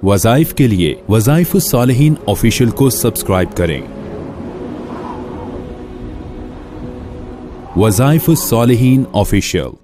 وظائف کے لیے وظائف الصالحین آفیشیل کو سبسکرائب کریں۔ وظائف الصالحین آفیشیل۔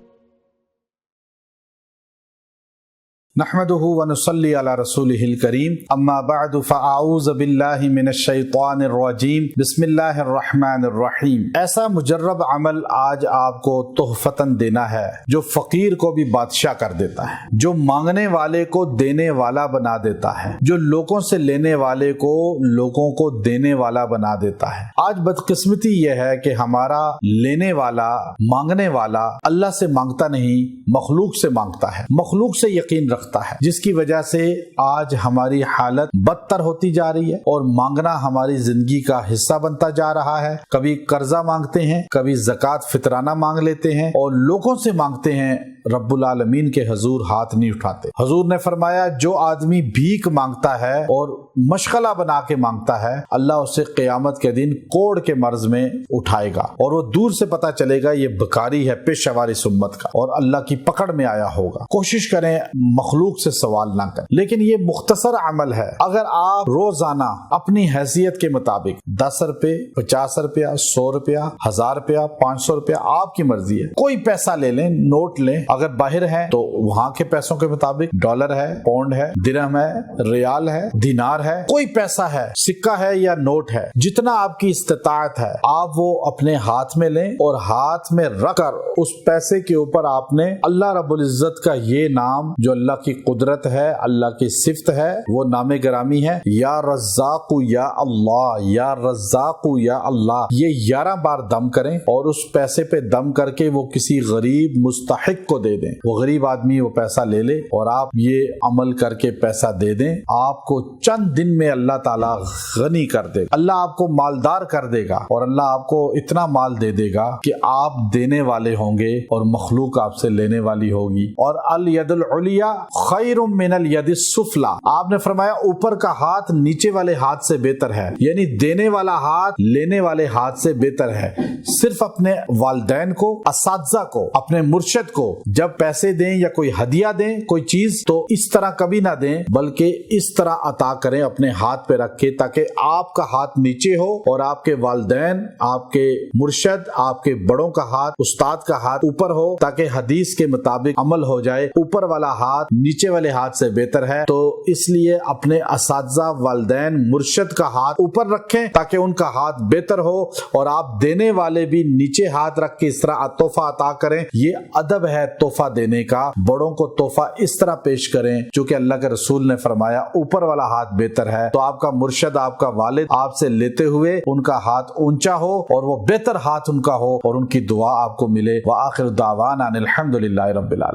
نحمده ونصلي على رسوله الكريم اما بعد فاعوذ بالله من الشیطان الرجیم بسم اللہ الرحمن الرحیم۔ ایسا مجرب عمل آج آپ کو تحفتاً دینا ہے جو فقیر کو بھی بادشاہ کر دیتا ہے، جو مانگنے والے کو دینے والا بنا دیتا ہے، جو لوگوں سے لینے والے کو لوگوں کو دینے والا بنا دیتا ہے۔ آج بدقسمتی یہ ہے کہ ہمارا لینے والا مانگنے والا اللہ سے مانگتا نہیں، مخلوق سے مانگتا ہے، مخلوق سے یقین رکھتا ہے، جس کی وجہ سے آج ہماری حالت بدتر ہوتی جا رہی ہے اور مانگنا ہماری زندگی کا حصہ بنتا جا رہا ہے۔ کبھی قرضہ مانگتے ہیں، کبھی زکوٰۃ فطرانہ مانگ لیتے ہیں اور لوگوں سے مانگتے ہیں، رب العالمین کے حضور ہاتھ نہیں اٹھاتے۔ حضور نے فرمایا جو آدمی بھیک مانگتا ہے اور مشغلہ بنا کے مانگتا ہے، اللہ اسے قیامت کے دن کوڑ کے مرض میں اٹھائے گا اور وہ دور سے پتا چلے گا یہ بھکاری ہے پیشہ واری سمت کا اور اللہ کی پکڑ میں آیا ہوگا۔ کوشش کریں مخلوق سے سوال نہ کریں، لیکن یہ مختصر عمل ہے۔ اگر آپ روزانہ اپنی حیثیت کے مطابق 10 روپے، 50 روپیہ، 100 روپیہ، 1000 روپیہ، 500 روپیہ، آپ کی مرضی ہے، کوئی پیسہ لے لیں، نوٹ لیں۔ اگر باہر ہیں تو وہاں کے پیسوں کے مطابق ڈالر ہے، پاؤنڈ ہے، درہم ہے، ریال ہے، دینار ہے، کوئی پیسہ ہے، سکہ ہے یا نوٹ ہے، جتنا آپ کی استطاعت ہے آپ وہ اپنے ہاتھ میں لیں اور ہاتھ میں رکھ کر اس پیسے کے اوپر آپ نے اللہ رب العزت کا یہ نام جو اللہ کی قدرت ہے، اللہ کی صفت ہے، وہ نام گرامی ہے، یا رزاق یا اللہ، یا رزاق یا اللہ، یہ 11 بار دم کریں اور اس پیسے پہ دم کر کے وہ کسی غریب مستحق کو دے دیں۔ وہ غریب آدمی وہ پیسہ لے لے اور آپ یہ عمل کر کے پیسہ دے دیں، آپ کو چند دن میں اللہ تعالیٰ غنی کر دے گا، اللہ آپ کو مالدار کر دے گا اور اللہ آپ کو اتنا مال دے دے گا کہ آپ دینے والے ہوں گے اور مخلوق آپ سے لینے والی ہوگی۔ اور الید العلیٰ خیر من الید السفلی، آپ نے فرمایا اوپر کا ہاتھ نیچے والے ہاتھ سے بہتر ہے، یعنی دینے والا ہاتھ لینے والے ہاتھ سے بہتر ہے۔ صرف اپنے والدین کو، اساتذہ کو، اپنے مرشد کو جب پیسے دیں یا کوئی ہدیہ دیں کوئی چیز تو اس طرح کبھی نہ دیں، بلکہ اس طرح عطا کریں اپنے ہاتھ پہ رکھ کے، تاکہ آپ کا ہاتھ نیچے ہو اور آپ کے والدین، آپ کے مرشد، آپ کے بڑوں کا ہاتھ، استاد کا ہاتھ اوپر ہو، تاکہ حدیث کے مطابق عمل ہو جائے۔ اوپر والا ہاتھ نیچے والے ہاتھ سے بہتر ہے، تو اس لیے اپنے اساتذہ، والدین، مرشد کا ہاتھ اوپر رکھیں تاکہ ان کا ہاتھ بہتر ہو اور آپ دینے والے بھی نیچے ہاتھ رکھ کے اس طرح تحفہ عطا کریں۔ یہ ادب ہے تحفہ دینے کا، بڑوں کو تحفہ اس طرح پیش کریں چونکہ اللہ کے رسول نے فرمایا اوپر والا ہاتھ بہتر ہے، تو آپ کا مرشد، آپ کا والد آپ سے لیتے ہوئے ان کا ہاتھ اونچا ہو اور وہ بہتر ہاتھ ان کا ہو اور ان کی دعا آپ کو ملے۔ وآخر دعوانا ان الحمد للہ رب العالمین۔